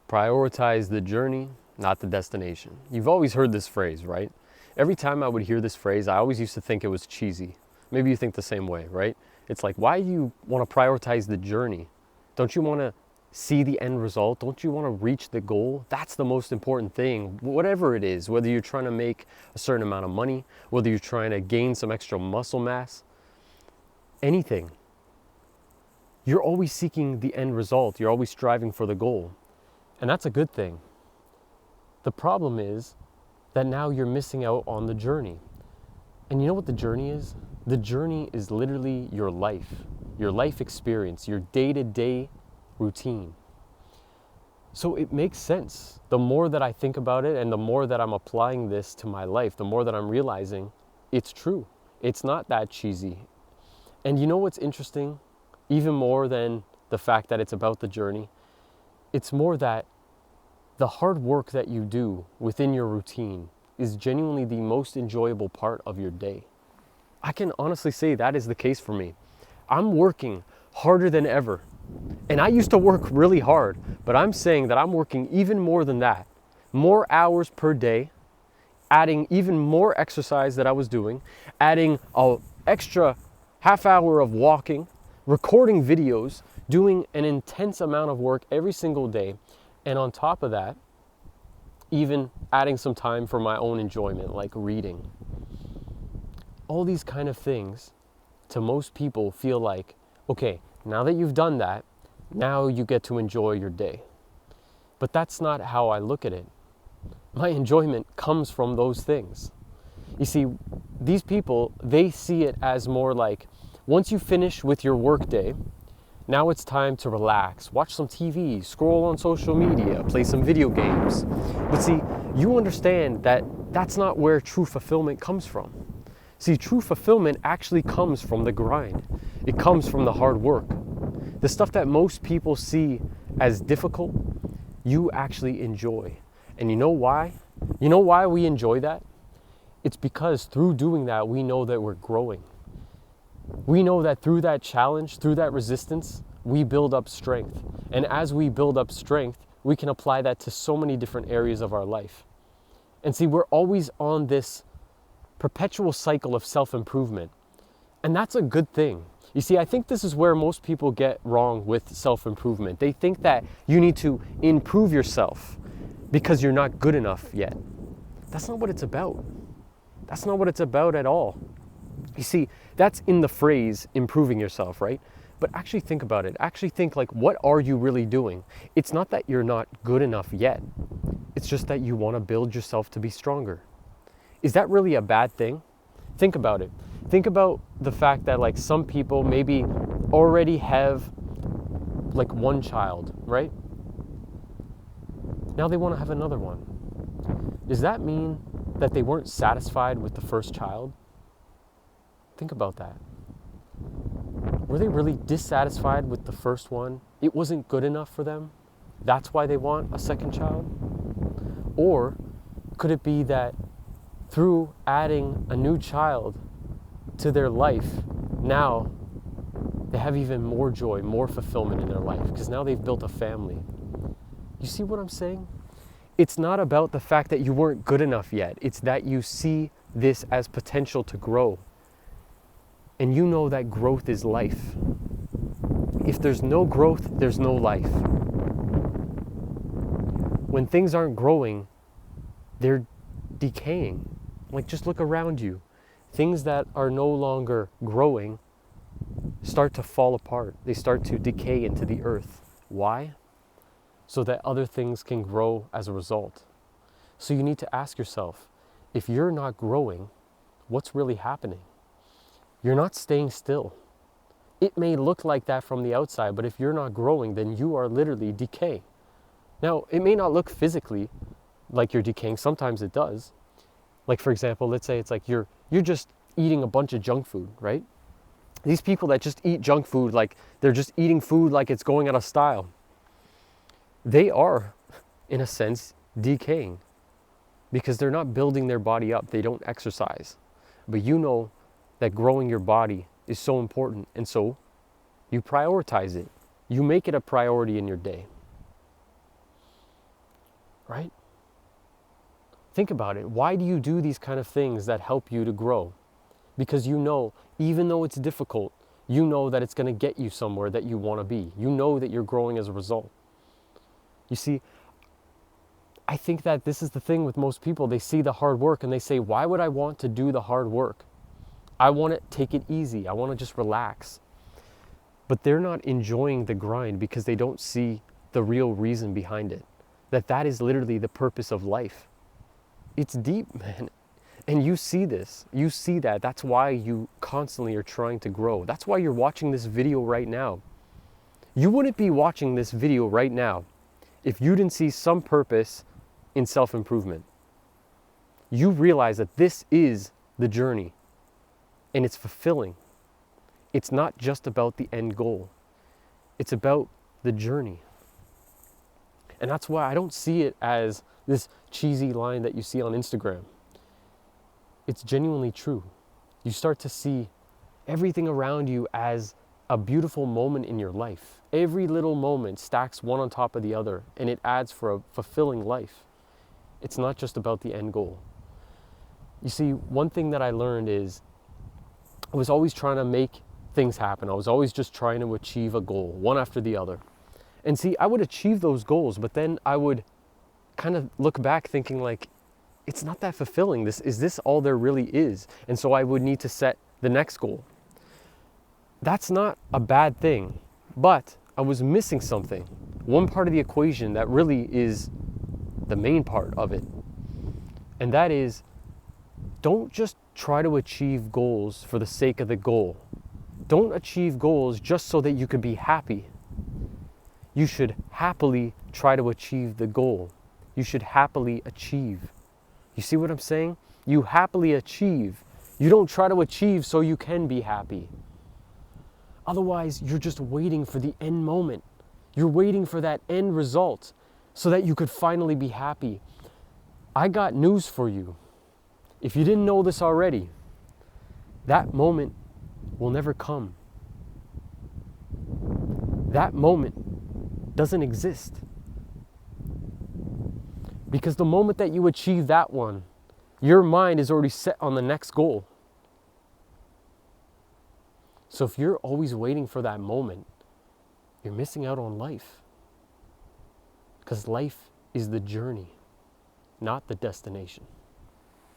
Prioritize the journey, not the destination. You've always heard this phrase, right? Every time I would hear this phrase, I always used to think it was cheesy. Maybe you think the same way, right? It's like, why do you want to prioritize the journey? Don't you want to see the end result? Don't you want to reach the goal? That's the most important thing, whatever it is, whether you're trying to make a certain amount of money, whether you're trying to gain some extra muscle mass, anything. You're always seeking the end result. You're always striving for the goal. And that's a good thing. The problem is that now you're missing out on the journey. And you know what the journey is? The journey is literally your life experience, your day-to-day routine. So it makes sense. The more that I think about it and the more that I'm applying this to my life, the more that I'm realizing it's true. It's not that cheesy. And you know what's interesting? Even more than the fact that it's about the journey, it's more that the hard work that you do within your routine is genuinely the most enjoyable part of your day. I can honestly say that is the case for me. I'm working harder than ever. And I used to work really hard, but I'm saying that I'm working even more than that. More hours per day, adding even more exercise that I was doing, adding an extra half hour of walking, recording videos, doing an intense amount of work every single day. And on top of that, even adding some time for my own enjoyment, like reading. All these kind of things, to most people, feel like, okay, now that you've done that, now you get to enjoy your day. But that's not how I look at it. My enjoyment comes from those things. You see, these people, they see it as more like, once you finish with your work day, now it's time to relax, watch some TV, scroll on social media, play some video games. But see, you understand that that's not where true fulfillment comes from. See, true fulfillment actually comes from the grind. It comes from the hard work. The stuff that most people see as difficult, you actually enjoy. And you know why? You know why we enjoy that? It's because through doing that, we know that we're growing. We know that through that challenge, through that resistance, we build up strength. And as we build up strength, we can apply that to so many different areas of our life. And see, we're always on this perpetual cycle of self-improvement. And that's a good thing. You see, I think this is where most people get wrong with self-improvement. They think that you need to improve yourself because you're not good enough yet. That's not what it's about. That's not what it's about at all. You see, that's in the phrase improving yourself, right? But actually think about it. Actually think like, what are you really doing? It's not that you're not good enough yet. It's just that you want to build yourself to be stronger. Is that really a bad thing? Think about it. Think about the fact that like some people maybe already have like one child, right? Now they want to have another one. Does that mean that they weren't satisfied with the first child? Think about that. Were they really dissatisfied with the first one? It wasn't good enough for them? That's why they want a second child? Or could it be that through adding a new child to their life, now they have even more joy, more fulfillment in their life because now they've built a family? You see what I'm saying? It's not about the fact that you weren't good enough yet. It's that you see this as potential to grow. And you know that growth is life. If there's no growth, there's no life. When things aren't growing, they're decaying. Like just look around you. Things that are no longer growing start to fall apart. They start to decay into the earth. Why? So that other things can grow as a result. So you need to ask yourself, if you're not growing, what's really happening? You're not staying still. It may look like that from the outside, but if you're not growing, then you are literally decaying. Now, it may not look physically like you're decaying. Sometimes it does. Like for example, let's say it's like you're just eating a bunch of junk food, right? These people that just eat junk food, like they're just eating food like it's going out of style. They are, in a sense, decaying because they're not building their body up. They don't exercise. But you know that growing your body is so important, and so you prioritize it. You make it a priority in your day. right? Think about it. Why do you do these kind of things that help you to grow? Because you know, even though it's difficult, you know that it's going to get you somewhere that you want to be. You know that you're growing as a result. You see, I think that this is the thing with most people. They see the hard work and they say, why would I want to do the hard work? I want to take it easy. I want to just relax. But they're not enjoying the grind because they don't see the real reason behind it. That is literally the purpose of life. It's deep, man. And you see this. You see that. That's why you constantly are trying to grow. That's why you're watching this video right now. You wouldn't be watching this video right now if you didn't see some purpose in self-improvement. You realize that this is the journey and it's fulfilling. It's not just about the end goal. It's about the journey. And that's why I don't see it as this cheesy line that you see on Instagram. It's genuinely true. You start to see everything around you as a beautiful moment in your life. Every little moment stacks one on top of the other, and it adds for a fulfilling life. It's not just about the end goal. You see, one thing that I learned is I was always trying to make things happen. I was always just trying to achieve a goal, one after the other. And see, I would achieve those goals, but then I would kind of look back thinking like, it's not that fulfilling. Is this all there really is? And so I would need to set the next goal. That's not a bad thing, but I was missing something. One part of the equation that really is the main part of it. And that is, don't just try to achieve goals for the sake of the goal. Don't achieve goals just so that you could be happy. You should happily try to achieve the goal. You should happily achieve. You see what I'm saying? You happily achieve. You don't try to achieve so you can be happy. Otherwise, you're just waiting for the end moment. You're waiting for that end result so that you could finally be happy. I got news for you. If you didn't know this already, that moment will never come. That moment doesn't exist. Because the moment that you achieve that one, your mind is already set on the next goal. So if you're always waiting for that moment, you're missing out on life. Because life is the journey, not the destination.